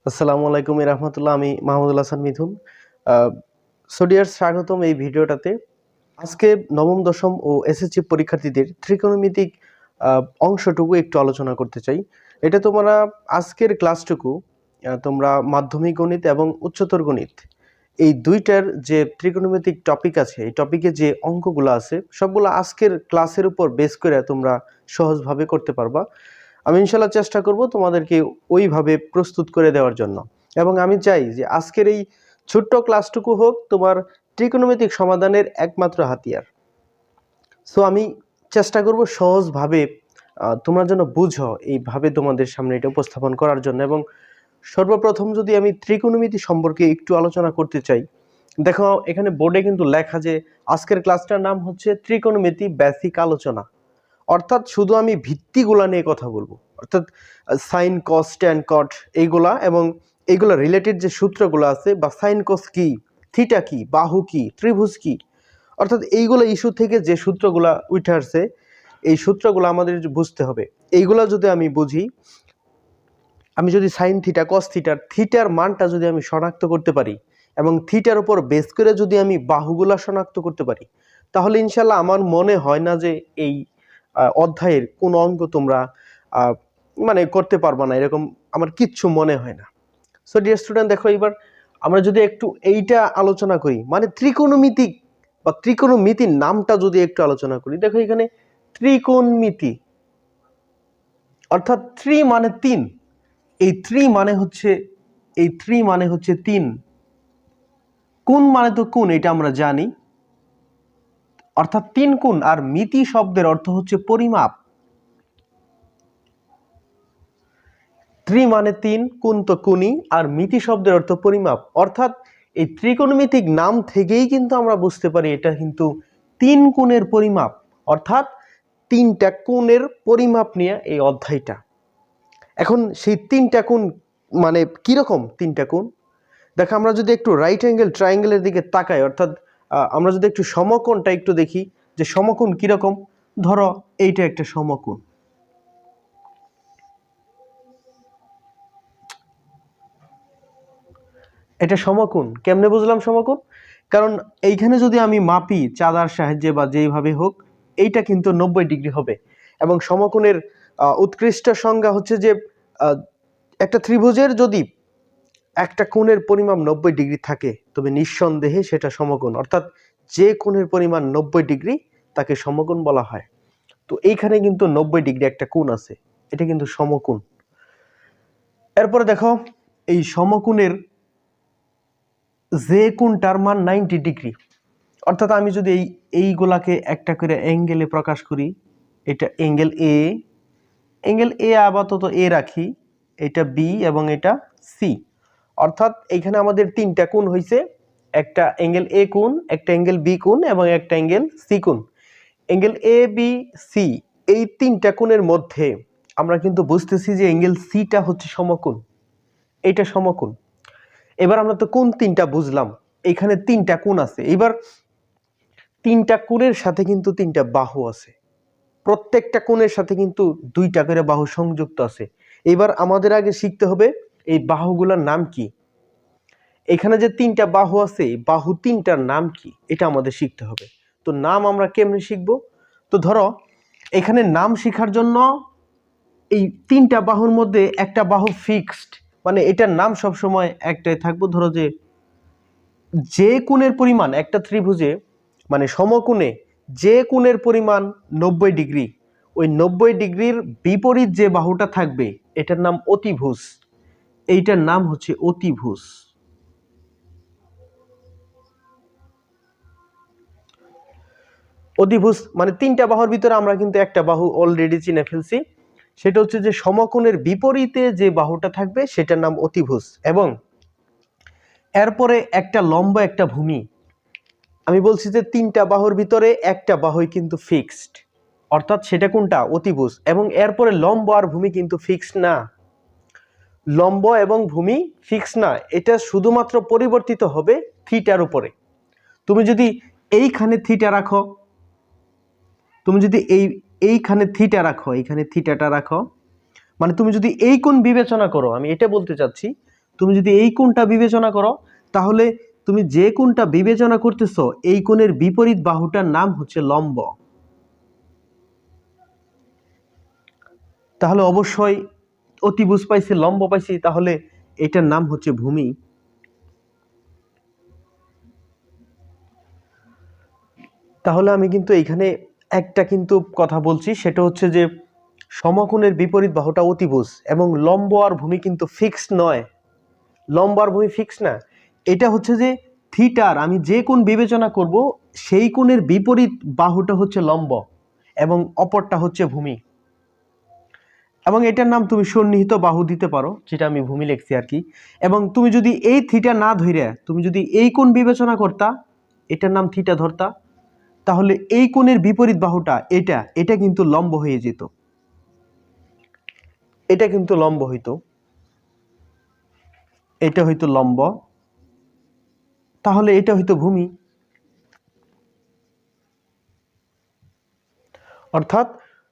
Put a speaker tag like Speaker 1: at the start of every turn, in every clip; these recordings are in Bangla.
Speaker 1: আসসালামু আলাইকুম রহমতুল্লাহ। আমি মাহমুদুল হাসান মিথুন। সোডিয়ার্স, স্বাগতম এই ভিডিওটাতে। আজকে নবম দশম ও এসএসসি পরীক্ষার্থীদের ত্রিকোণমিতিক অংশটুকু একটু আলোচনা করতে চাই। এটা তোমরা আজকের ক্লাসটুকু তোমরা মাধ্যমিক গণিত এবং উচ্চতর গণিত এই দুইটার যে ত্রিকোণমিতিক টপিক আছে, এই টপিকে যে অঙ্কগুলো আছে সবগুলো আজকের ক্লাসের উপর বেস করে তোমরা সহজভাবে করতে পারবা। আমি ইনশাল্লাহ চেষ্টা করব তোমাদেরকে ওইভাবে প্রস্তুত করে দেওয়ার জন্য, এবং আমি চাই যে আজকের এই ছোট্ট ক্লাসটুকু হোক তোমার ত্রিকোণমিতিক সমাধানের একমাত্র হাতিয়ার। সো আমি চেষ্টা করব সহজভাবে তোমরা যেন বুঝো এইভাবে তোমাদের সামনে এটা উপস্থাপন করার জন্য। এবং সর্বপ্রথম যদি আমি ত্রিকোণমিতি সম্পর্কে একটু আলোচনা করতে চাই, দেখো এখানে বোর্ডে কিন্তু লেখা যে আজকের ক্লাসটার নাম হচ্ছে ত্রিকোণমিতি বেসিক আলোচনা। অর্থাৎ শুধু আমি ভিত্তিগুলা নিয়ে কথা বলবো, অর্থাৎ সাইন কস ট্যান কট এইগুলা এবং এইগুলা রিলেটেড যে সূত্রগুলো আছে, বা সাইন কস কি, থিটা কি, বাহু কি, ত্রিভুজ কি, অর্থাৎ এইগুলো ইস্যু থেকে যে সূত্রগুলা উঠে আসছে এই সূত্রগুলো আমাদের বুঝতে হবে। এইগুলা যদি আমি বুঝি, আমি যদি সাইন থিটা কস থিটার মানটা যদি আমি শনাক্ত করতে পারি এবং থিটার উপর বেস করে যদি আমি বাহুগুলা শনাক্ত করতে পারি, তাহলে ইনশাল্লাহ আমার মনে হয় না যে এই অধ্যায়ের কোন অঙ্ক তোমরা মানে করতে পারবা না, এরকম আমার কিচ্ছু মনে হয় না। সো ডিয়ার স্টুডেন্ট, দেখো এবার আমরা যদি একটু এইটা আলোচনা করি, মানে ত্রিকোণমিতিক বা ত্রিকোণমিতির নামটা যদি একটু আলোচনা করি, দেখো এখানে ত্রিকোণমিতি অর্থাৎ ত্রি মানে তিন, এই ত্রি মানে হচ্ছে তিন, কোণ মানে তো কোণ, এটা আমরা জানি, অর্থাৎ তিন কোণ। আর মিতি শব্দের অর্থ হচ্ছে পরিমাপ। ত্রি মানে তিন, কোণ তো কোণই, আর মিতি শব্দের অর্থ পরিমাপ। অর্থাৎ এই ত্রিকোণমিতিক নাম থেকেই কিন্তু আমরা বুঝতে পারি এটা কিন্তু তিন কোণের পরিমাপ, অর্থাৎ তিনটা কোণের পরিমাপ নিয়ে এই অধ্যায়টা। এখন সেই তিনটা কোণ মানে কিরকম তিনটা কোণ, দেখো আমরা যদি একটু রাইট অ্যাঙ্গেল ট্রায়াঙ্গেলের দিকে তাকাই, অর্থাৎ আমরা যদি একটু সমকোণটা একটু দেখি যে সমকোণ কিরকম। ধরো এইটা একটা সমকোণ, এটা সমকোণ। কেমনে বুঝলাম সমকোণ? কারণ এইখানে যদি আমি মাপি চাঁদার সাহায্যে বা যেইভাবে হোক, এইটা কিন্তু 90 ডিগ্রি হবে। এবং সমকোণের উৎকৃষ্ট সংজ্ঞা হচ্ছে যে একটা ত্রিভুজের যদি একটা কোণের পরিমাপ 90 ডিগ্রি থাকে তবে নিঃসন্দেহে সেটা সমকোণ, অর্থাৎ যে কোণের পরিমাণ 90 ডিগ্রি তাকে সমকোণ বলা হয়। তো এইখানে কিন্তু 90 ডিগ্রি একটা কোণ আছে, এটা কিন্তু সমকোণ। এরপরে দেখো এই সমকোণের যে কোণটার মান 90 ডিগ্রি, অর্থাৎ আমি যদি এইগুলাকে একটা করে অ্যাঙ্গেলে প্রকাশ করি, এটা অ্যাঙ্গেল এ আপাতত এ রাখি, এটা বি এবং এটা সি। অর্থাৎ এইখানে আমাদের তিনটা কোণ হয়েছে, একটা অ্যাঙ্গেল এ কোণ, একটা অ্যাঙ্গেল বি কোণ এবং একটা অ্যাঙ্গেল সি কোণ। অ্যাঙ্গেল এ বি সি এই তিনটা কোণের মধ্যে আমরা কিন্তু বুঝতেছি যে অ্যাঙ্গেল সিটা হচ্ছে সমকোণ, এইটা সমকোণ। এবার আমরা তো কোণ তিনটা বুঝলাম, এখানে তিনটা কোণ আছে। এবার তিনটা কোণের সাথে কিন্তু তিনটা বাহু আছে, প্রত্যেকটা কোণের সাথে কিন্তু দুইটা করে বাহু সংযুক্ত আছে। এবার আমাদের আগে শিখতে হবে এই বাহুগুলোর নাম কি। এখানে যে তিনটা বাহু আছে, বাহু তিনটার নাম কি এটা আমাদের শিখতে হবে। তো নাম আমরা কেমনে শিখবো? তো ধরো এখানে নাম শেখার জন্য এই তিনটা বাহুর মধ্যে একটা বাহু ফিক্সড, মানে এটার নাম সবসময় একটাই থাকবো। ধরো যে কোণের পরিমাণ একটা ত্রিভুজে মানে সমকোণে যে কোণের পরিমাণ 90 ডিগ্রি, ওই 90 ডিগ্রির বিপরীত যে বাহুটা থাকবে এটার নাম অতিভুজ। এইটার নাম হচ্ছে অতিভুজ। অতিভুজ মানে তিনটা বাহুর ভিতরে আমরা কিন্তু একটা বাহু অলরেডি চিনে ফেলছি, সেটা হচ্ছে যে সমকোণের বিপরীতে যে বাহুটা থাকবে সেটার নাম অতিভুজ। এবং এরপরে একটা লম্ব একটা ভূমি, আমি বলছি যে তিনটা বাহুর ভিতরে একটা বাহুই কিন্তু ফিক্সড, অর্থাৎ সেটা কোনটা? অতিভুজ। এবং এরপরে লম্ব আর ভূমি কিন্তু ফিক্সড না, লম্ব এবং ভূমি ফিক্সড না, এটা শুধুমাত্র পরিবর্তিত হবে থিটার উপরে। তুমি যদি এইখানে থিটা রাখো, তুমি যদি এইখানে থিটা রাখো, এইখানে থিটাটা রাখো, মানে তুমি যদি এই কোণ বিবেচনা করো, আমি এটা বলতে চাচ্ছি, তুমি যদি এই কোণটা বিবেচনা করো, তাহলে তুমি যে কোণটা বিবেচনা করতেছো এই কোণের বিপরীত বাহুটার নাম হচ্ছে লম্ব। তাহলে অবশ্যই অতিভুজ পাইছি, লম্ব পাইছি, তাহলে এটার নাম হচ্ছে ভূমি। তাহলে আমি কিন্তু এইখানে একটা কিন্তু কথা বলছি, সেটা হচ্ছে যে সমকোণের বিপরীত বাহুটা অতিভুজ, এবং লম্ব আর ভূমি কিন্তু ফিক্সড নয়। লম্ব আর ভূমি ফিক্স না, এটা হচ্ছে যে থিটার আমি যে কোণ বিবেচনা করব সেই কোণের বিপরীত বাহুটা হচ্ছে লম্ব এবং অপরটা হচ্ছে ভূমি। এবং এটার নাম তুমি সন্নিহিত বাহু দিতে পারো, যেটা আমি ভূমি লিখছি আর কি। এবং তুমি যদি এই থিটা না ধরে তুমি যদি এই কোণ বিবেচনা করতা, এটার নাম থিটা ধরতা, তাহলে এই কোণের বিপরীত বাহুটা এটা এটা কিন্তু লম্ব হয়ে যেত, এটা কিন্তু লম্ব হইতো, এটা হইতো লম্ব, তাহলে এটা হইতো ভূমি। অর্থাৎ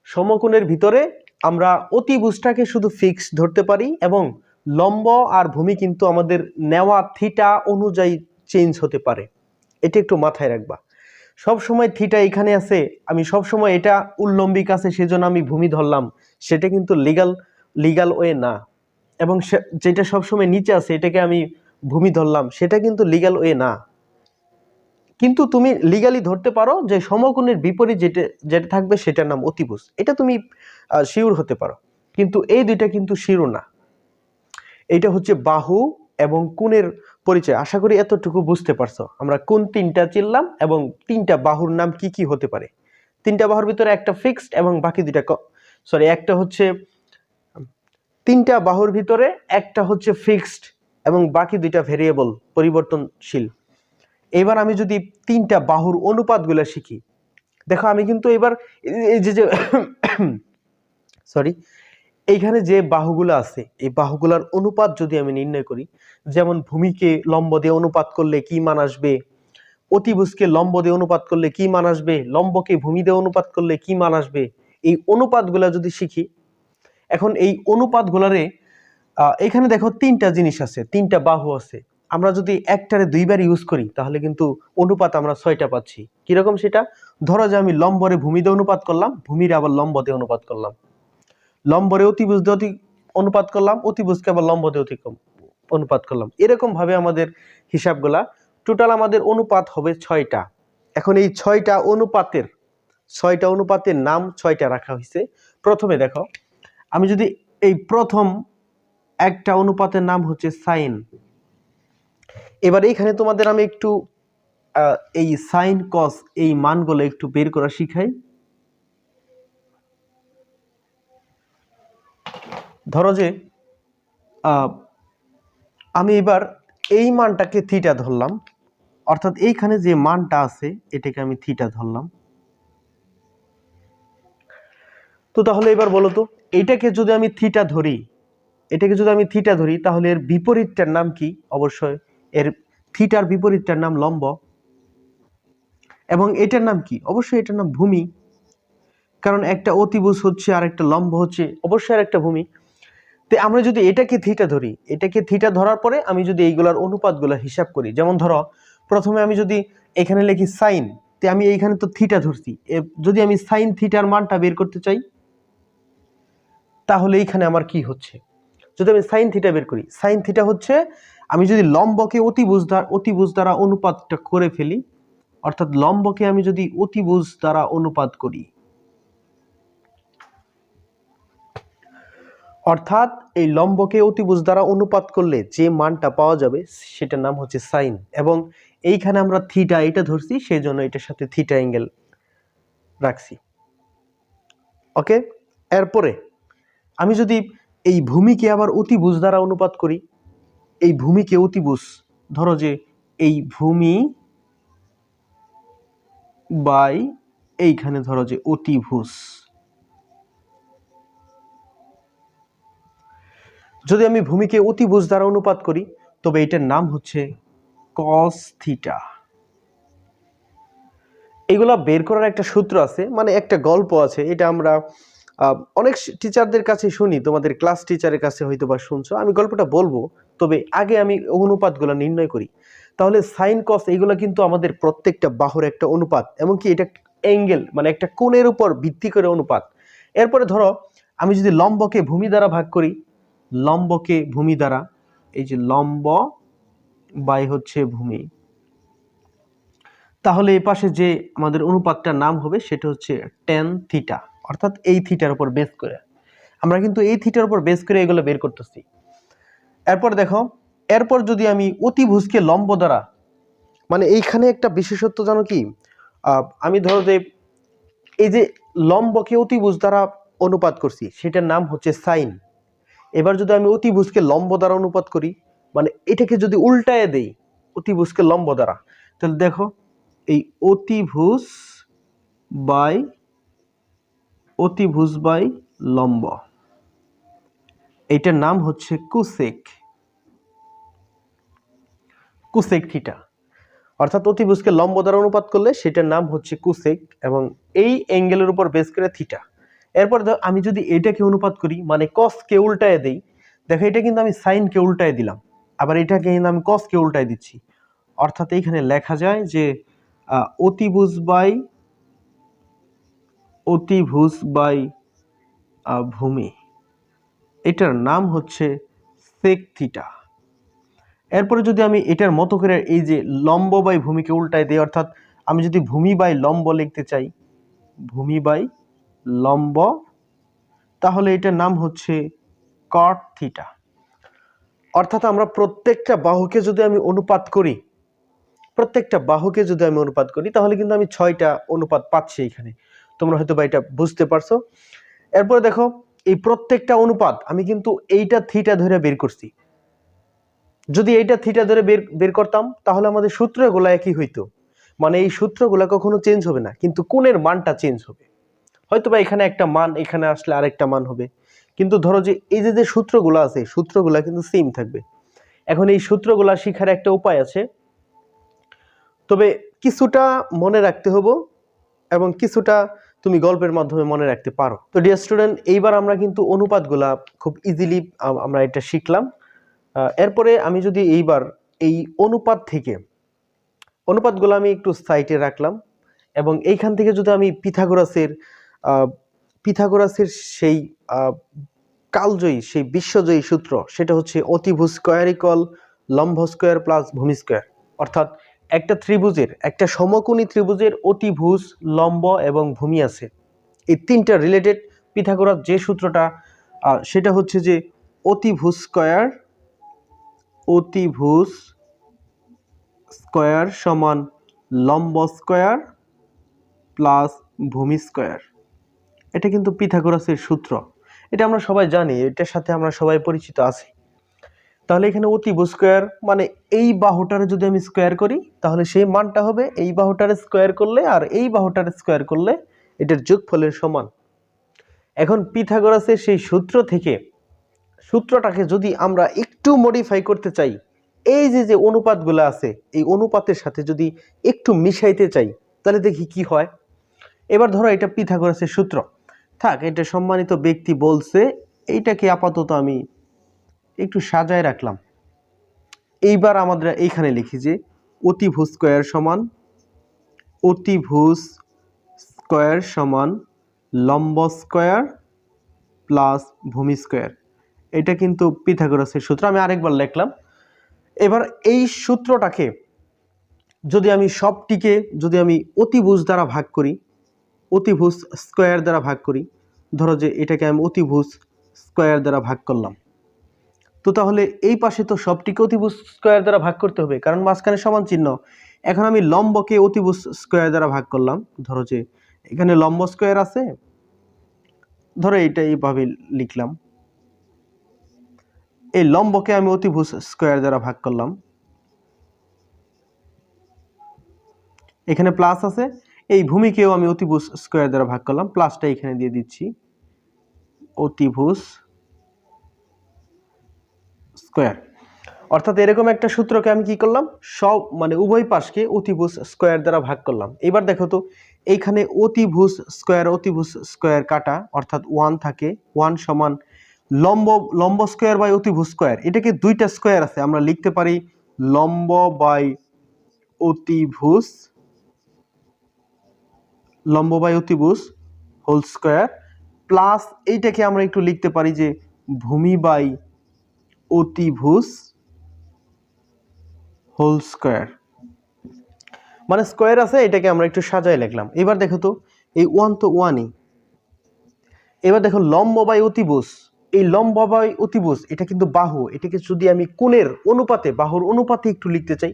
Speaker 1: সমকোণের ভিতরে আমরা অতিভুজটাকে শুধু ফিক্স ধরতে পারি, এবং লম্ব আর ভূমি কিন্তু আমাদের নেওয়া থিটা অনুযায়ী চেঞ্জ হতে পারে। এটা একটু মাথায় রাখবা। সব সময় থিটা এখানে আছে, আমি সব সময় এটা উল্লম্বিক আছে সেজন্য আমি ভূমি ধরলাম, সেটা কিন্তু লিগ্যাল ওয়ে না। এবং যেটা সবসময় নিচে আছে এটাকে আমি ভূমি ধরলাম, সেটা কিন্তু লিগ্যাল ওয়ে না। কিন্তু তুমি লিগালি ধরতে পারো যে সমকোণের বিপরীত যেটা যেটা থাকবে সেটার নাম অতিভুজ, এটা তুমি শিওর হতে পারো। কিন্তু এই দুইটা কিন্তু শিওর না। এটা হচ্ছে বাহু এবং কোণের পরিচয়। আশা করি এতটুকু বুঝতে পারছো আমরা কোন তিনটা চিনলাম এবং তিনটা বাহুর নাম কি কি হতে পারে। তিনটা বাহুর ভিতরে একটা ফিক্সড এবং বাকি দুইটা একটা হচ্ছে, তিনটা বাহুর ভিতরে একটা হচ্ছে ফিক্সড এবং বাকি দুইটা ভেরিয়েবল, পরিবর্তনশীল। এবার আমি যদি তিনটা বাহুর অনুপাতগুলো শিখি, দেখো আমি কিন্তু এবার এই যে সরি এইখানে যে বাহুগুলো আছে এই বাহুগুলোর অনুপাত যদি আমি নির্ণয় করি, যেমন ভূমিকে লম্ব দিয়ে অনুপাত করলে কি মান আসবে, অতিভুজকে লম্ব দিয়ে অনুপাত করলে কি মান আসবে, লম্বকে ভূমি দিয়ে অনুপাত করলে কি মান আসবে, এই অনুপাতগুলো যদি শিখি। এখন এই অনুপাতগুলোরে এখানে দেখো তিনটা জিনিস আছে, তিনটা বাহু আছে। আমরা যদি একটারে দুইবার ইউজ করি তাহলে কিন্তু অনুপাত আমরা 6টা পাচ্ছি। কিরকম সেটা? ধরো যে আমি লম্বরে ভূমি দিয়ে অনুপাত করলাম, ভূমির আবার লম্ব দিয়ে অনুপাত করলাম, লম্বরে অতিভুজ দিয়ে অনুপাত করলাম, অতিভুজকে আবার লম্ব দিয়ে অনুপাত করলাম। এরকম ভাবে আমাদের হিসাবগুলা টোটাল আমাদের অনুপাত হবে 6টা। এখন এই 6টা অনুপাতের নাম 6টা রাখা হয়েছে। প্রথমে দেখো আমি যদি এই প্রথম একটা অনুপাতের নাম হচ্ছে সাইন। এবার এইখানে তোমাদের আমি একটু এই সাইন কস এই মানগুলো একটু বের করা শিখাই। ধরো যে আমি এবার এই মানটাকে থিটা ধরলাম, অর্থাৎ এইখানে যে মানটা আছে এটাকে আমি থিটা ধরলাম। তো তাহলে এবার বলো তো এটাকে যদি আমি থিটা ধরি তাহলে এর বিপরীতটার নাম কি? অবশ্যই এর থিটার বিপরীতটার নাম লম্ব, এবং এটার নাম কি? অবশ্যই এটার নাম ভূমি। কারণ একটা অতিভুজ হচ্ছে আর একটা লম্ব হচ্ছে, অবশ্যই আর একটা ভূমি। তো আমরা যদি এটাকে থিটা ধরার পরে আমি যদি এইগুলার অনুপাতগুলো হিসাব করি, যেমন ধরো প্রথমে আমি যদি এখানে লিখি সাইন, তো আমি এইখানে তো থিটা ধরছি, যদি আমি সাইন থিটার মানটা বের করতে চাই তাহলে এইখানে আমার কি হচ্ছে? যদি আমি সাইন থিটা বের করি, সাইন থিটা হচ্ছে আমি যদি লম্বকে অতিভুজ দ্বারা অনুপাতটা করে ফেলি, অর্থাৎ লম্বকে আমি যদি অতিভুজ দ্বারা অনুপাত করি, অর্থাৎ এই লম্বকে অতিভুজ দ্বারা অনুপাত করলে যে মানটা পাওয়া যাবে সেটার নাম হচ্ছে সাইন। এবং এইখানে আমরা থিটা এটা ধরছি, সেই জন্য এটার সাথে থিটা অ্যাঙ্গেল রাখছি। ওকে, এরপরে আমি যদি এই ভূমিকে আবার অতিভুজ দ্বারা অনুপাত করি, এই ভূমিকে অতিভুজ, ধরো যে এই ভূমি বাই এইখানে ধরো যে অতিভুজ, যদি আমি ভূমিকে অতিভুজ দ্বারা অনুপাত করি তবে এটার নাম হচ্ছে কস থিটা। এগুলা বের করার একটা সূত্র আছে, মানে একটা গল্প আছে, এটা আমরা অনেক টিচারদের কাছে শুনি, তোমাদের ক্লাস টিচারের কাছে হয়তো বা শুনছো, আমি গল্পটা বলবো, তবে আগে আমি অনুপাতগুলো নির্ণয় করি। তাহলে সাইন কস এইগুলো কিন্তু আমাদের প্রত্যেকটা বাহুর একটা অনুপাত, এমনকি এটা অ্যাঙ্গেল মানে একটা কোণের উপর ভিত্তি করে অনুপাত। এরপরে ধরো আমি যদি লম্বকে ভূমি দ্বারা ভাগ করি, লম্বকে ভূমি দ্বারা, এই যে লম্ব বাই হচ্ছে ভূমি, তাহলে এই পাশে যে আমাদের অনুপাতটার নাম হবে সেটা হচ্ছে tan থিটা, অর্থাৎ এই থিটার উপর বেস করে। আমরা কিন্তু এই থিটার উপর বেস করে এগুলো বের করতেছি। এরপর দেখো, এরপর যদি আমি অতিভুজকে লম্ব দ্বারা, মানে এইখানে একটা বিশেষত্ব জানো কি, আমি ধরো যে এই যে লম্বকে অতিভুজ দ্বারা অনুপাত করছি সেটার নাম হচ্ছে সাইন। এবার যদি আমি অতিভুজকে লম্ব দ্বারা অনুপাত করি, মানে এটাকে যদি উল্টায় দেই অতিভুজকে লম্ব দ্বারা, তাহলে দেখো এই অতিভুজ বাই লম্ব, এইটার নাম হচ্ছে কোসেক থিটা। অর্থাৎ অতিভুজকে লম্ব দ্বারা অনুপাত করলে সেটার নাম হচ্ছে কোসেক, এবং এই অ্যাঙ্গেলের উপর বেস করে থিটা। এরপর আমি যদি এটাকে অনুপাত করি, মানে কসকে উল্টায় দেই, দেখো এটা কিন্তু আমি সাইনকে উল্টায় দিলাম, আবার এটাকে কিন্তু আমি কসকে উল্টায় দিচ্ছি। অর্থাৎ এইখানে লেখা যায় যে অতিভুজ বাই ভূমি, এটার নাম হচ্ছে সেক থিটা। এরপরে যদি আমি এটার মতো করে এই যে লম্ব বাই ভূমিকে উল্টায় দিই, অর্থাৎ আমি যদি ভূমি বাই লম্ব লিখতে চাই, ভূমি বাই লম্ব, তাহলে এটার নাম হচ্ছে কট থিটা। অর্থাৎ আমরা প্রত্যেকটা বাহুকে যদি আমি অনুপাত করি, তাহলে কিন্তু আমি 6টা অনুপাত পাচ্ছি এখানে। তোমরা হয়তো বা এটা বুঝতে পারছো। এরপরে দেখো এই প্রত্যেকটা অনুপাত আমি কিন্তু এইটা থিটা ধরে বের করছি। যদি এইটা থিটা ধরে বের করতাম তাহলে আমাদের সূত্রগুলো একই হইতো, মানে এই সূত্রগুলো কখনো চেঞ্জ হবে না, কিন্তু কোণের মানটা চেঞ্জ হবে। হয়তো বা এখানে একটা মান, এখানে আসলে আরেকটা মান হবে, কিন্তু ধরো যে এই যে সূত্রগুলো আছে সূত্রগুলো কিন্তু সেম থাকবে। এখন এই সূত্রগুলো শেখার একটা উপায় আছে, তবে কিছুটা মনে রাখতে হবে এবং কিছুটা তুমি গল্পের মাধ্যমে মনে রাখতে পারো। তো ডিয়ার স্টুডেন্ট, এইবার আমরা কিন্তু অনুপাতগুলা খুব ইজিলি আমরা এটা শিখলাম। এরপরে আমি যদি এইবার এই অনুপাতগুলো আমি একটু সাইডে রাখলাম, এবং এইখান থেকে যদি আমি পিথাগোরাসের সেই কালজয়ী, সেই বিশ্বজয়ী সূত্র, সেটা হচ্ছে অতিভুজ স্কয়ার ইকুয়াল লম্ব স্কয়ার প্লাস ভূমি স্কয়ার। অর্থাৎ একটা সমকোণী ত্রিভুজের অতিভুজ, লম্ব এবং ভূমি আছে, এই তিনটা রিলেটেড পিথাগোরাস যে সূত্রটা, সেটা হচ্ছে যে অতিভুজ স্কয়ার সমান লম্ব স্কয়ার প্লাস ভূমি স্কয়ার। এটা কিন্তু পিথাগোরাসের সূত্র, এটা আমরা সবাই জানি, এটার সাথে আমরা সবাই পরিচিত আছি। তাহলে এখানে অতিভুজ স্কয়ার মানে এই বাহুটারে যদি আমি স্কয়ার করি তাহলে সেই মানটা হবে এই বাহুটারে স্কয়ার করলে আর এই বাহুটারে স্কয়ার করলে এটার যোগফলের সমান। এখন পিথাগোরাসের সেই সূত্রটাকে যদি আমরা একটু মডিফাই করতে চাই, এই যে অনুপাতগুলো আছে এই অনুপাতের সাথে যদি একটু মিশাইতে চাই, তাহলে দেখি কি হয়। এবার ধরো এটা পিথাগোরাসের সূত্র থাক, এটা সম্মানিত ব্যক্তি বলছে, এইটাকে আপাতত আমি একটু সাজায় রাখলাম। এইবার আমাদের এইখানে লিখি যে অতিভুজ স্কয়ার সমান লম্ব স্কয়ার প্লাস ভূমি স্কয়ার। এটা কিন্তু পিথাগোরাসের সূত্র, আমি আরেকবার লিখলাম। এবার এই সূত্রটাকে যদি আমি সবটিকে অতিভুজ দ্বারা ভাগ করি, অতিভুজ স্কয়ার দ্বারা ভাগ করি, ধরো যে এটাকে আমি অতিভুজ স্কয়ার দ্বারা ভাগ করলাম, তো তাহলে এই পাশে তো সবটিকে অতিভুজ স্কয়ার দ্বারা ভাগ করতে হবে, কারণ মাঝখানে সমান চিহ্ন। এখন আমি লম্বকে অতিভুজ স্কয়ার দ্বারা ভাগ করলাম, ধরো যে এখানে লম্ব স্কয়ার আছে, ধরো এইটা এইভাবে লিখলাম, এই লম্বকে আমি অতিভুজ স্কয়ার দ্বারা ভাগ করলাম, এখানে প্লাস আছে, এই ভূমিকেও আমি অতিভুজ স্কয়ার দ্বারা ভাগ করলাম, প্লাসটা এখানে দিয়ে দিচ্ছি, অতিভুজ স্কয়ার। অর্থাৎ এরকম একটা সূত্রকে আমি কি করলাম, মানে উভয় পাশকে অতিভুজ স্কয়ার দ্বারা ভাগ করলাম। এবার দেখো তো এইখানে অতিভুজ স্কয়ার কাটা, অর্থাৎ 1 থাকে, 1 সমান লম্ব লম্ব স্কোয়ার বাই অতিভুজ স্কোয়ার, এটাকে দুইটা স্কোয়ার আছে, আমরা লিখতে পারি লম্ব বাই অতিভুজ, লম্ব বাই অতিভুজ হোল স্কোয়ার, প্লাস এইটাকে আমরা একটু লিখতে পারি যে ভূমি বাই অতিভুজ হোল স্কোয়ার। মানে স্কোয়ার আছে, এটাকে আমরা একটু সাজায় লিখলাম। এবার দেখো তো এই ওয়ান তো ওয়ানই। এবার দেখো লম্ব বাই অতিভুজ, এই লম্ব বাই অতিভুজ এটা কিন্তু বাহু, এটাকে যদি আমি কোণের অনুপাতে, বাহুর অনুপাতে একটু লিখতে চাই,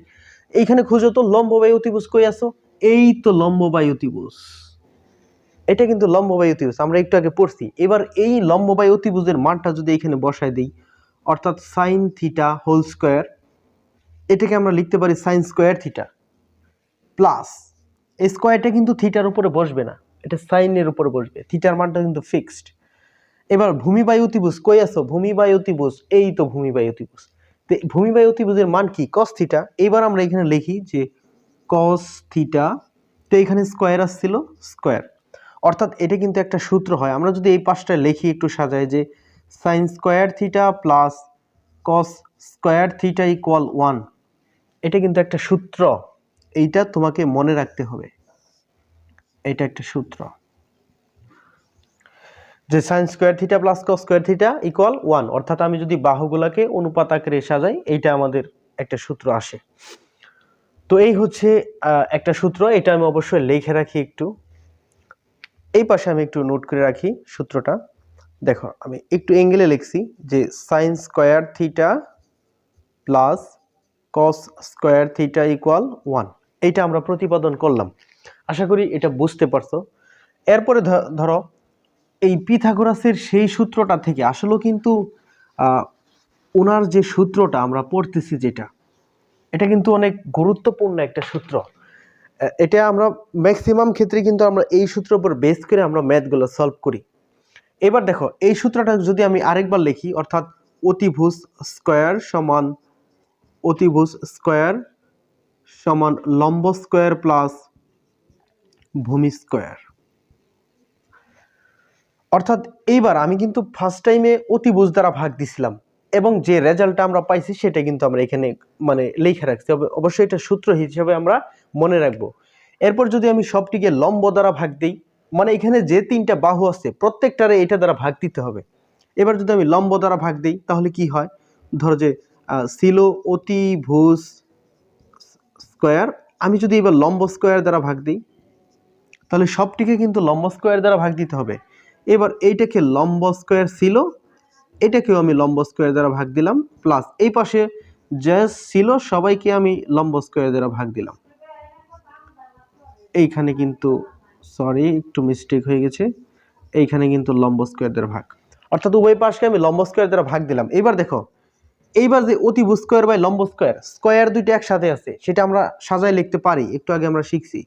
Speaker 1: এইখানে খুঁজো তো লম্ব বাই অতিভুজ কই আসো, এই তো লম্ব বাই অতিভুজ, এটা কিন্তু লম্ব বাই অতিভুজ, আমরা একটু আগে পড়ছি। এবার এই লম্ব বাই অতিভুজের মানটা যদি এখানে বসায় দিই, অর্থাৎ সাইন থিটা হোল স্কোয়ার, এটাকে আমরা লিখতে পারি সাইন স্কোয়ার থিটা, প্লাস এই স্কোয়ারটা কিন্তু থিটার উপরে বসবে না, এটা সাইনের উপরে বসবে, থিটার মানটা কিন্তু ফিক্সড। এবার ভূমি বাই অতিভুজ কই আসো, ভূমি বাই অতিভুজ, এই তো ভূমি বাই অতিভুজ। তো ভূমি বাই অতিভুজের মান কি, কস থিটা। এবার আমরা এখানে লিখি যে কস থিটা, তো এখানে স্কোয়ার আসছিল স্কোয়ার, অর্থাৎ এটা কিন্তু একটা সূত্র হয়। আমরা যদি এই পাশটা লিখি একটু সাজাই যে sine square theta plus cos square theta equal 1, এটা কিন্তু একটা সূত্র, এইটা তোমাকে মনে রাখতে হবে, এটা একটা সূত্র যে sine square theta plus cos square theta equal 1, অর্থাৎ আমি যদি বাহুগুলোকে অনুপাত আকারে সাজাই, এইটা আমাদের একটা সূত্র আসে। তো এই হচ্ছে একটা সূত্র, এটা আমি অবশ্যই লিখে রাখি একটু, এই পাশে আমি একটু নোট করে রাখি সূত্রটা। দেখো আমি একটু এঙ্গেলে লিখছি যে sine square theta plus cos square theta equal 1, এইটা আমরা প্রতিপাদন করলাম। আশা করি এটা বুঝতে পারছো। এরপরে ধরো এই পিথাগোরাসের সেই সূত্রটা থেকে আসলেও কিন্তু ওনার যে সূত্রটা আমরা পড়তেছি যেটা, এটা কিন্তু অনেক গুরুত্বপূর্ণ একটা সূত্র। এটা আমরা ম্যাক্সিমাম ক্ষেত্রে কিন্তু আমরা এই সূত্রের উপর বেস করে আমরা ম্যাথগুলো সলভ করি। এবার দেখো এই সূত্রটা যদি আমি আরেকবার লিখি, অর্থাৎ অতিভুজ স্কোয়ার সমান অতিভুজ স্কোয়ার সমান লম্ব স্কোয়ার প্লাস ভূমি স্কোয়ার, অর্থাৎ এইবার আমি কিন্তু ফার্স্ট টাইমে অতিভুজ দ্বারা ভাগ দিছিলাম এবং যে রেজাল্টটা আমরা পাইছি সেটা কিন্তু আমরা এখানে মানে লিখে রাখছি, অবশ্যই এটা সূত্র হিসেবে আমরা মনে রাখবো। এরপর যদি আমি সবটিকে লম্ব দ্বারা ভাগ দিই, মানে এখানে যে তিনটা বাহু আছে প্রত্যেকটারে এটা দ্বারা ভাগ দিতে হবে। এবার যদি আমি লম্ব দ্বারা ভাগ দিই তাহলে কি হয়, ধরো যে ছিল অতিভুজ স্কোয়ার, আমি যদি এবার লম্ব স্কোয়ার দ্বারা ভাগ দিই তাহলে সবটিকে কিন্তু লম্ব স্কোয়ার দ্বারা ভাগ দিতে হবে। এবার এইটাকে লম্ব স্কোয়ার ছিল, এটাকেও আমি লম্ব স্কোয়ার দ্বারা ভাগ দিলাম, প্লাস এই পাশে যা ছিল সবাইকে আমি লম্ব স্কোয়ার দ্বারা ভাগ দিলাম। এইখানে কিন্তু সরি একটু মিস্টেক হয়ে গেছে, এইখানে কিন্তু লম্ব স্কোয়ার দ্বারা ভাগ, অর্থাৎ উভয় পাশকে আমি লম্ব স্কোয়ার দ্বারা ভাগ দিলাম। এবার দেখো এইবার যে অতিভুজ স্কোয়ার বাই লম্ব স্কোয়ার, স্কোয়ার দুইটা একসাথে আছে, সেটা আমরা সাজায় লিখতে পারি। একটু আগে আমরা শিখছি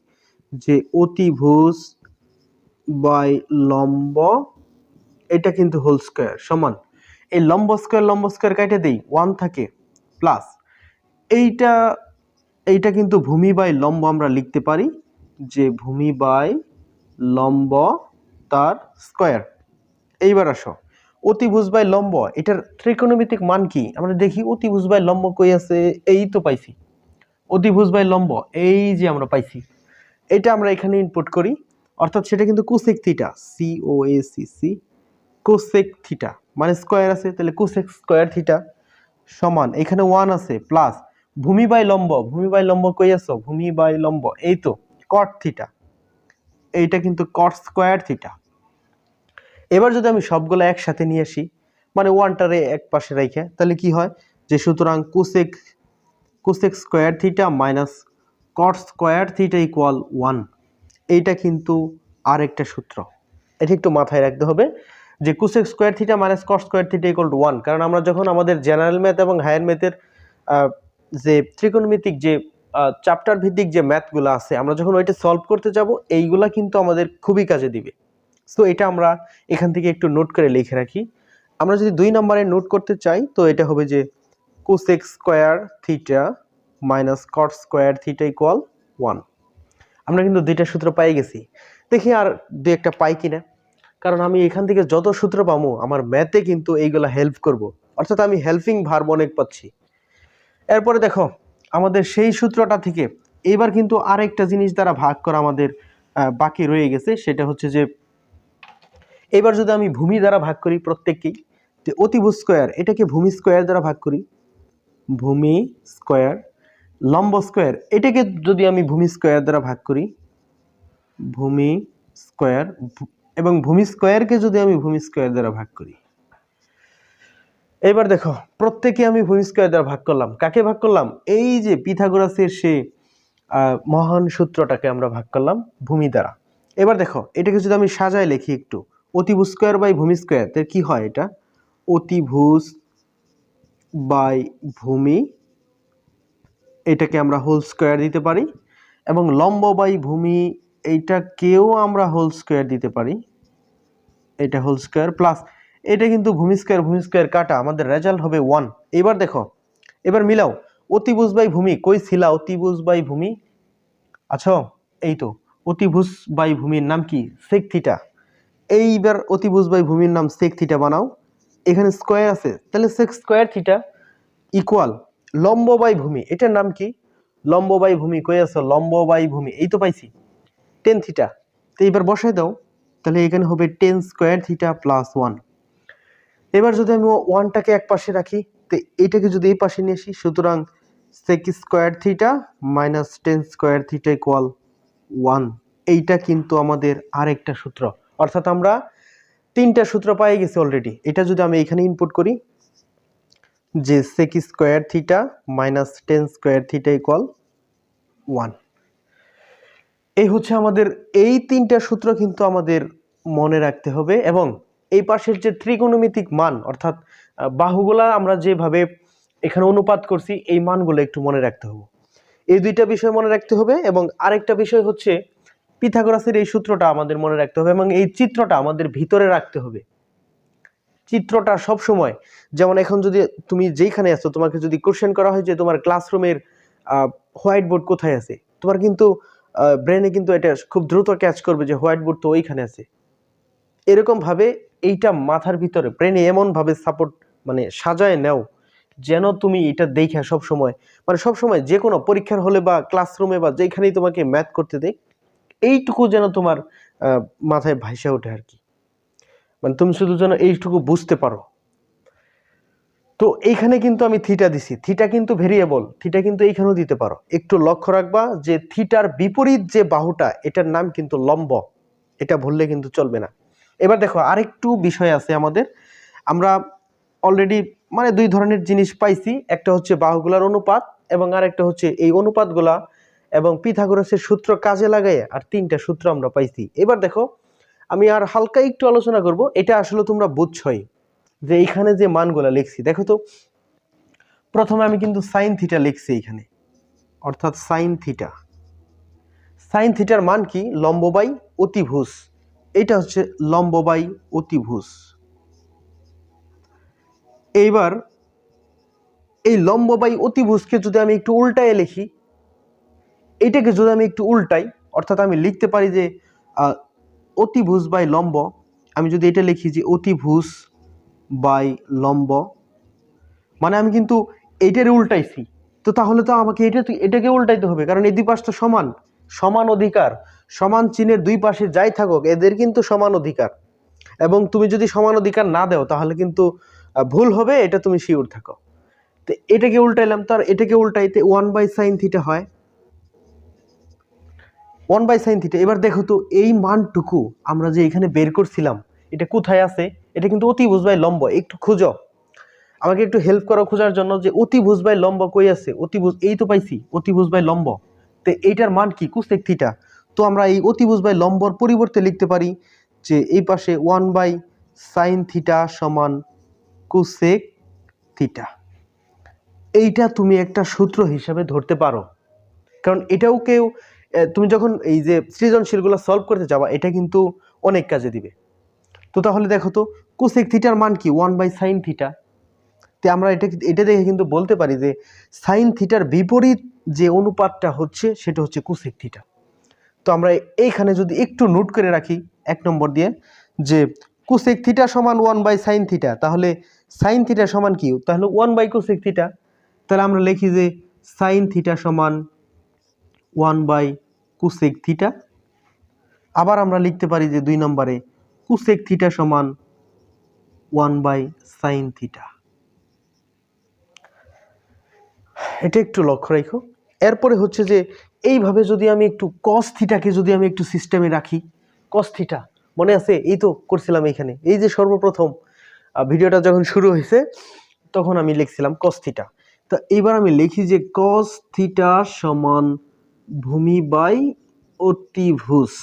Speaker 1: যে অতিভুজ বাই লম্ব, এটা কিন্তু হোল স্কোয়ার সমান এই লম্ব স্কোয়ার কেটে দেই 1 থাকে, প্লাস এইটা কিন্তু ভূমি বাই লম্ব আমরা লিখতে পারি যে ভূমি বাই লম্ব তার স্কোয়ার। এইবার আসো অতিভুজ বাই লম্ব, এটার ত্রিকোণমিতিক মান কি আমরা দেখি। অতিভুজ বাই লম্ব কই আছে, এই তো পাইছি, অতিভুজ বাই লম্ব এই যে আমরা পাইছি, এটা আমরা এখানে ইনপুট করি, অর্থাৎ সেটা কিন্তু cosec theta, COSEC cosec theta, মানে স্কোয়ার আছে তাহলে কোসেক স্কোয়ার থিটা সমান এখানে 1 আছে, প্লাস ভূমি বাই লম্ব কই আছো, ভূমি বাই লম্ব এই তো কট থিটা, এইটা কিন্তু কট স্কোয়ার থিটা। এবার যদি আমি সবগুলো একসাথে নিয়ে আসি, মানে 1টারে এক পাশে রাখে, তাহলে কি হয় যে সুতরাং cosec square theta minus cot square theta equal 1, এইটা কিন্তু আরেকটা সূত্র, এটা একটু মাথায় রাখতে হবে যে cosec square theta minus cot square theta equal to 1, কারণ আমরা যখন আমাদের জেনারেল ম্যাথ এবং হায়ার ম্যাথের যে ত্রিকোণমিতিক যে চ্যাপ্টার ভিত্তিক যে ম্যাথগুলো আছে, আমরা যখন ওইটা সলভ করতে যাব এইগুলা কিন্তু আমাদের খুবই কাজে দিবে। সো এটা আমরা এখান থেকে একটু নোট করে লিখে রাখি। আমরা যদি 2 নম্বরে নোট করতে চাই তো এটা হবে যে cosec square theta minus cot square theta equal 1। আমরা কিন্তু দুইটা সূত্র পাই গেছি, দেখি আর দুই একটা পাই কিনা। কারণ আমি এখান থেকে যত সূত্র পাবো আমার ম্যাথে কিন্তু এইগুলা হেল্প করব, অর্থাৎ আমি হেল্পিং ভার্ব অনেক পাচ্ছি। এরপরে দেখো আমাদের সেই সূত্রটা থেকে এবার কিন্তু আরেকটা জিনিস দ্বারা ভাগ করা আমাদের বাকি রয়ে গেছে, সেটা হচ্ছে যে এবার যদি আমি ভূমি দ্বারা ভাগ করি প্রত্যেককেই, তো অতিভুজ স্কোয়ার এটাকে ভূমি স্কোয়ার দ্বারা ভাগ করি, ভূমি স্কোয়ার, লম্ব স্কোয়ার এটাকে যদি আমি ভূমি স্কোয়ার দ্বারা ভাগ করি, ভূমি স্কোয়ার, এবং ভূমি স্কোয়ারকে যদি আমি ভূমি স্কোয়ার দ্বারা ভাগ করি। এবার দেখো প্রত্যেকে আমি ভূমি স্কোয়ার দ্বারা ভাগ করলাম, কাকে ভাগ করলাম? এই যে পিথাগোরাসের সে মহান সূত্রটাকে আমরা ভাগ করলাম ভূমি দ্বারা। এবার দেখো এটাকে যদি আমি সাজায় লিখি একটু, অতিভুজ স্কোয়ার বাই ভূমি স্কোয়ার, তার কি হয়? এটা অতিভুজ বাই ভূমি, এটাকে আমরা হোল স্কোয়ার দিতে পারি, এবং লম্ব বাই ভূমি এইটাকেও আমরা হোল স্কোয়ার দিতে পারি, এটা হোল স্কোয়ার প্লাস এটা কিন্তু ভূমি স্কোয়ার কাটা, আমাদের রেজাল্ট হবে 1। এবার দেখো এবার মিলাও, অতিভুজ বাই ভূমি কই ছিলা? অতিভুজ বাই ভূমি আচ্ছা, এই তো অতিভুজ বাই ভূমির নাম কি? Sec theta. এইবার অতিভুজ বাই ভূমির নাম সেক থিটা বানাও, এখানে স্কোয়ার আছে তাহলে সেক স্কোয়ার থিটা ইকুয়াল লম্ব বাই ভূমি, এটার নাম কি? লম্ব বাই ভূমি কই আছে? লম্ব বাই ভূমি এই তো পাইছি, টেন থিটা। তো এবার বসাই দাও, তাহলে এখানে হবে টেন স্কোয়ার থিটা প্লাস 1। এবার যদি আমি ওয়ানটাকে এক পাশে রাখি, তো এইটাকে যদি এই পাশে নিয়ে আসি, সুতরাং sec square theta minus tan square theta equal 1। এইটা কিন্তু আমাদের আরেকটা সূত্র, অর্থাৎ আমরা তিনটা সূত্র পেয়ে গেছি অলরেডি। এটা যদি আমি এখানে ইনপুট করি যে sec square theta minus tan square theta equal 1, এই হচ্ছে আমাদের এই তিনটা সূত্র কিন্তু আমাদের মনে রাখতে হবে। এবং এই পাশের যে ত্রিকোণমিতিক মান, অর্থাৎ বাহুগুলা আমরা যেভাবে এখানে অনুপাত করছি, এই মানগুলো একটু মনে রাখতে হবে। এই দুইটা বিষয় মনে রাখতে হবে, এবং আরেকটা বিষয় হচ্ছে পিথাগোরাসের এই সূত্রটা আমাদের মনে রাখতে হবে, এবং এই চিত্রটা আমাদের ভিতরে রাখতে হবে। চিত্রটা সব সময়, যেমন এখন যদি তুমি যেইখানে আছো, তোমাকে যদি কোশ্চেন করা হয় যে তোমার ক্লাসরুমের হোয়াইট বোর্ড কোথায় আছে, তোমার কিন্তু ব্রেনে কিন্তু এটা খুব দ্রুত ক্যাচ করবে যে হোয়াইট বোর্ড তো ওইখানে আছে। এরকম ভাবে এইটা মাথার ভিতরে ব্রেনে এমন ভাবে সাপোর্ট মানে সাজায় নাও যেন তুমি এটা দেখে সব সময়, মানে সব সময় যে কোনো পরীক্ষার হলে বা ক্লাসরুমে বা যেখানেই তোমাকে ম্যাথ করতে দেয়, এইটুকু যেন তোমার মাথায় ভাইসা ওঠে আর কি, মানে তুমি শুধু যেন এইটুকু বুঝতে পারো। তো এইখানে কিন্তু আমি থিটা দিছি, থিটা কিন্তু ভেরিয়েবল, থিটা কিন্তু এইখানেও দিতে পারো। একটু লক্ষ্য রাখবা যে থিটার বিপরীত যে বাহুটা এটার নাম কিন্তু লম্ব, এটা ভুললে কিন্তু চলবে না। এবার দেখো আরেকটু বিষয় আছে আমাদের, আমরা অলরেডি মানে দুই ধরনের জিনিস পাইছি, একটা হচ্ছে বাহুগুলার অনুপাত, এবং আরেকটা হচ্ছে এই অনুপাতগুলা এবং পিথাগোরাসের সূত্র কাজে লাগাই আর তিনটা সূত্র আমরা পাইছি। এবার দেখো আমি আর হালকা একটু আলোচনা করব, এটা আসলে তোমরা বুঝছই যে এইখানে যে মানগুলা লিখছি। দেখো তো প্রথমে আমি কিন্তু সাইন থিটা লিখছি এখানে, অর্থাৎ সাইন থিটা, সাইন থিটার মান কি? লম্ব বাই অতিভুজ, এটা হচ্ছে লম্ব বাই অতিভুজ। এইবার এই লম্ব বাই অতিভুজকে যদি আমি একটু উল্টায় লিখি, এইটাকে যদি আমি একটু উল্টাই, অর্থাৎ আমি লিখতে পারি যে অতিভুজ বাই লম্ব, আমি যদি এটা লিখি যে অতিভুজ বাই লম্ব, মানে আমি কিন্তু এইটারে উল্টাইছি, তো তাহলে তো আমাকে এটাকে উল্টাইতে হবে, কারণ এই দুই পাশ তো সমান, সমান অধিকার, সমান চিহ্নের দুই পাশে যাই থাকুক এদের কিন্তু সমান অধিকার, এবং তুমি যদি সমান অধিকার না দাও তাহলে কিন্তু ভুল হবে, এটা তুমি শিওর থাকো। তো এটাকে উল্টাইলাম, তার এটাকে উল্টাইতে 1/sin থিটা হয়, 1/sin থিটা। এবার দেখো তো এই মানটুকু আমরা যে এখানে বের করছিলাম এটা কোথায় আছে? এটা কিন্তু অতিভুজ বাই লম্ব, একটু খুঁজো, আমাকে একটু হেল্প করো খোঁজার জন্য যে অতিভুজ বাই লম্ব কই আছে। অতিভুজ এই তো পাইছি, অতিভুজ বাই লম্ব, তো এইটার মান কি? Cosec theta. তো আমরা এই অতিভুজ বাই লম্বর পরিবর্তে লিখতে পারি যে এই পাশে 1/sin থিটা সমান কোসেক থিটা। এইটা তুমি একটা সূত্র হিসাবে ধরতে পারো, কারণ এটাও কেউ তুমি যখন এই যে সৃজনশীলগুলো সলভ করতে যাবা এটা কিন্তু অনেক কাজে দিবে। তো তাহলে দেখো তো কোসেক থিটার মান কি? 1/sin theta. তো আমরা এটা দেখে কিন্তু বলতে পারি যে সাইন থিটার বিপরীত যে অনুপাতটা হচ্ছে সেটা হচ্ছে কোসেক থিটা। তো আমরা এইখানে যদি একটু নোট করে রাখি 1 নম্বর দিয়ে, যে কোসেক থিটা সমান 1/sin থিটা, তাহলে সাইন থিটা সমান কি? তাহলে 1/কোসেক থিটা। তাহলে আমরা লিখি যে সাইন থিটা সমান 1/কোসেক থিটা। আবার আমরা লিখতে পারি যে 2 নম্বরে কোসেক থিটা সমান 1/sin থিটা। এটা একটু লক্ষ্য রাখো। এরপরে হচ্ছে যে এইভাবে যদি আমি একটু কস থিটাকে যদি আমি একটু সিস্টেমে রাখি, কস থিটা মনে আছে? এই তো করছিলাম এখানে, এই যে সর্বপ্রথম ভিডিওটা যখন শুরু হয়েছে তখন আমি লিখছিলাম কস থিটা। তো এবার আমি লিখি যে কস থিটা সমান ভূমি বাই অতিভুজ।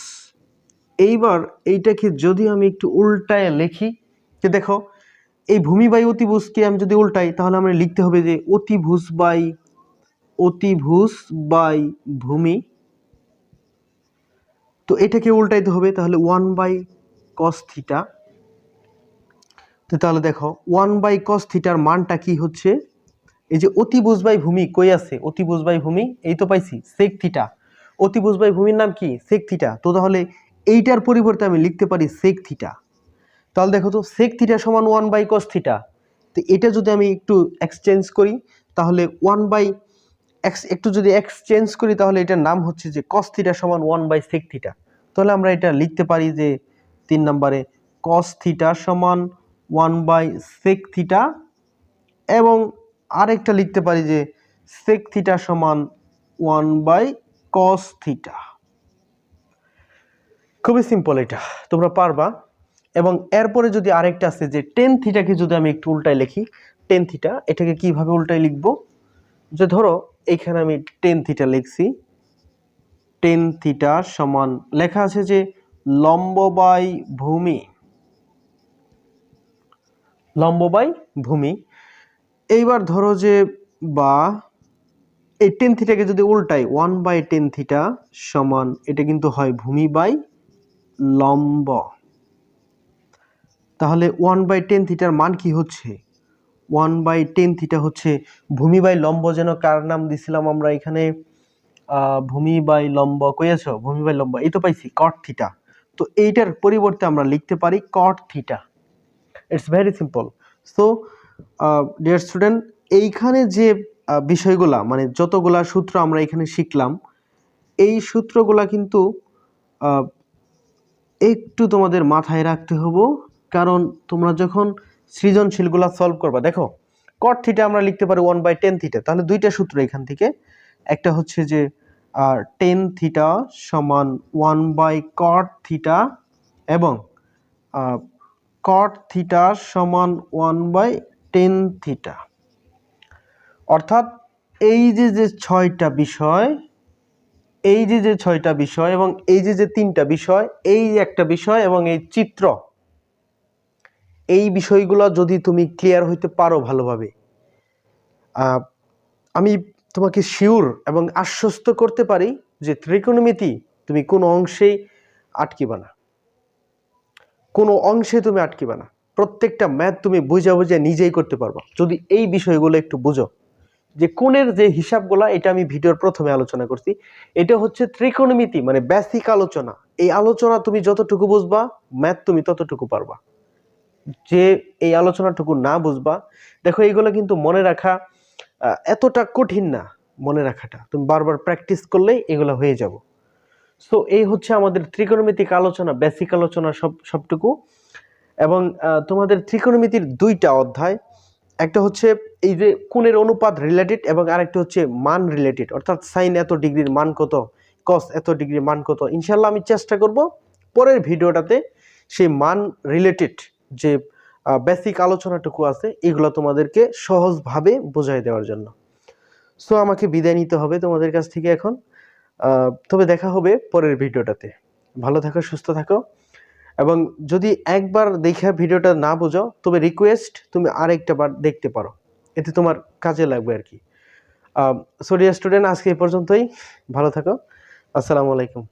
Speaker 1: এইবার এইটাকে যদি আমি একটু উল্টায় লিখি, যে দেখো এই ভূমি বাই অতিভুজকে আমি যদি উল্টাই তাহলে আমরা লিখতে হবে যে অতিভুজ বাই ভূমি। তো এটাকে উল্টাইতে হবে, তাহলে 1/cos থিটা। তো তাহলে দেখো 1/cos থিটার মানটা কি হচ্ছে? এই যে অতিভুজ বাই ভূমি কই আছে? অতিভুজ বাই ভূমি এই তো পাইছি, sec থিটা। অতিভুজ বাই ভূমির নাম কি? sec theta. তো তাহলে এইটার পরিবর্তে আমি লিখতে পারি sec থিটা। তাহলে দেখো তো sec থিটা সমান 1/cos থিটা। তো এটা যদি আমি একটু এক্সচেঞ্জ করি তাহলে 1/x, একটু যদি এক্সচেঞ্জ করি তাহলে এটার নাম হচ্ছে যে cos থিটা সমান 1/sec থিটা। তাহলে আমরা এটা লিখতে পারি যে 3 নম্বরে cos থিটা সমান 1/sec থিটা, এবং আরেকটা লিখতে পারি যে sec থিটা সমান 1/cos থিটা। খুবই সিম্পল, এটা তোমরা পারবা। এবং এরপরে যদি আরেকটা আছে যে টেন থিটাকে যদি আমি একটু উল্টায় লিখি, টেন থিটা এটাকে কিভাবে উল্টায় লিখবো? যে ধরো এখানে আমি টেন থিটা লিখছি, টেন থিটা সমান লেখা আছে যে লম্ব বাই ভূমি, লম্ব বাই ভূমি। এইবার ধরো যে বা এই টেন থিটাকে যদি উল্টাই 1/10 থিটা সমান এটা কিন্তু হয় ভূমি বাই লম্ব। তাহলে 1/10 থিটার মান কি হচ্ছে? 1/10 থিটা হচ্ছে ভূমি বাই লম্ব। যেন কার নাম দিছিলাম আমরা এখানে? ভূমি বাই লম্ব কই আছো? ভূমি বাই লম্ব এই তো পাইছি, cot থিটা। তো এইটার পরিবর্তে আমরা লিখতে পারি cot theta. It's very simple. So dear student, এইখানে যে বিষয়গুলা মানে যতগুলা সূত্র আমরা এখানে শিখলাম, এই সূত্রগুলা কিন্তু একটু তোমাদের মাথায় রাখতে হবে, কারণ তোমরা যখন সৃজনশীলগুলা সলভ করবা, দেখো cot থিটা আমরা লিখতে পারি 1/10 থিটা। তাহলে দুইটা সূত্র এখান থেকে, একটা হচ্ছে যে টেন থিটা সমান 1/cot থিটা, এবং cot থিটা সমান 1/10 থিটা। অর্থাৎ এই যে ছয়টা বিষয়, এই যে ছয়টা বিষয় এবং এই যে তিনটা বিষয়, এই একটা বিষয় এবং এই চিত্র, এই বিষয়গুলো যদি তুমি ক্লিয়ার হইতে পারো ভালোভাবে, আমি তোমাকে শিওর এবং আশ্বস্ত করতে পারি যে ত্রিকোণমিতি তুমি কোনো অংশেই আটকিবা না, কোনো অংশে তুমি আটকিবা না। প্রত্যেকটা ম্যাথ তুমি বুঝা নিজেই করতে পারবা যদি এই বিষয়গুলো একটু বুঝো। যে কোণের যে হিসাবগুলা, এটা আমি ভিডিওর প্রথমে আলোচনা করছি, এটা হচ্ছে ত্রিকোণমিতি মানে বেসিক আলোচনা। এই আলোচনা তুমি যতটুকু বুঝবা ম্যাথ তুমি ততটুকু পারবা। যে এই আলোচনাটুকু না বুঝবা, দেখো এইগুলো কিন্তু মনে রাখা এতটা কঠিন না। মনে রাখাটা তুমি বারবার প্র্যাকটিস করলেই এগুলো হয়ে যাব। সো এই হচ্ছে আমাদের ত্রিকোণমিতিক আলোচনা, বেসিক আলোচনা সবটুকু। এবং তোমাদের ত্রিকোণমিতির দুইটা অধ্যায়, একটা হচ্ছে এই যে কোণের অনুপাত রিলেটেড, এবং আরেকটা হচ্ছে মান রিলেটেড, অর্থাৎ সাইন এত ডিগ্রির মান কত, কস এত ডিগ্রির মান কত। ইনশাল্লাহ আমি চেষ্টা করব পরের ভিডিওটাতে সেই মান রিলেটেড যে বেসিক আলোচনাটুকু আছে এগুলো তোমাদেরকে সহজভাবে বোঝাই দেওয়ার জন্য। সো আমাকে বিদায় নিতে হবে তোমাদের কাছ থেকে এখন। তবে দেখা হবে পরের ভিডিওটাতে। ভালো থাকো, সুস্থ থাকো, এবং যদি একবার দেখে ভিডিওটা না বোঝো তবে রিকোয়েস্ট তুমি আরেকটা বার দেখতে পারো, এতে তোমার কাজে লাগবে আর কি। সো ডিয়ার স্টুডেন্ট, আজকে এই পর্যন্তই। ভালো থাকো। আসসালামু আলাইকুম।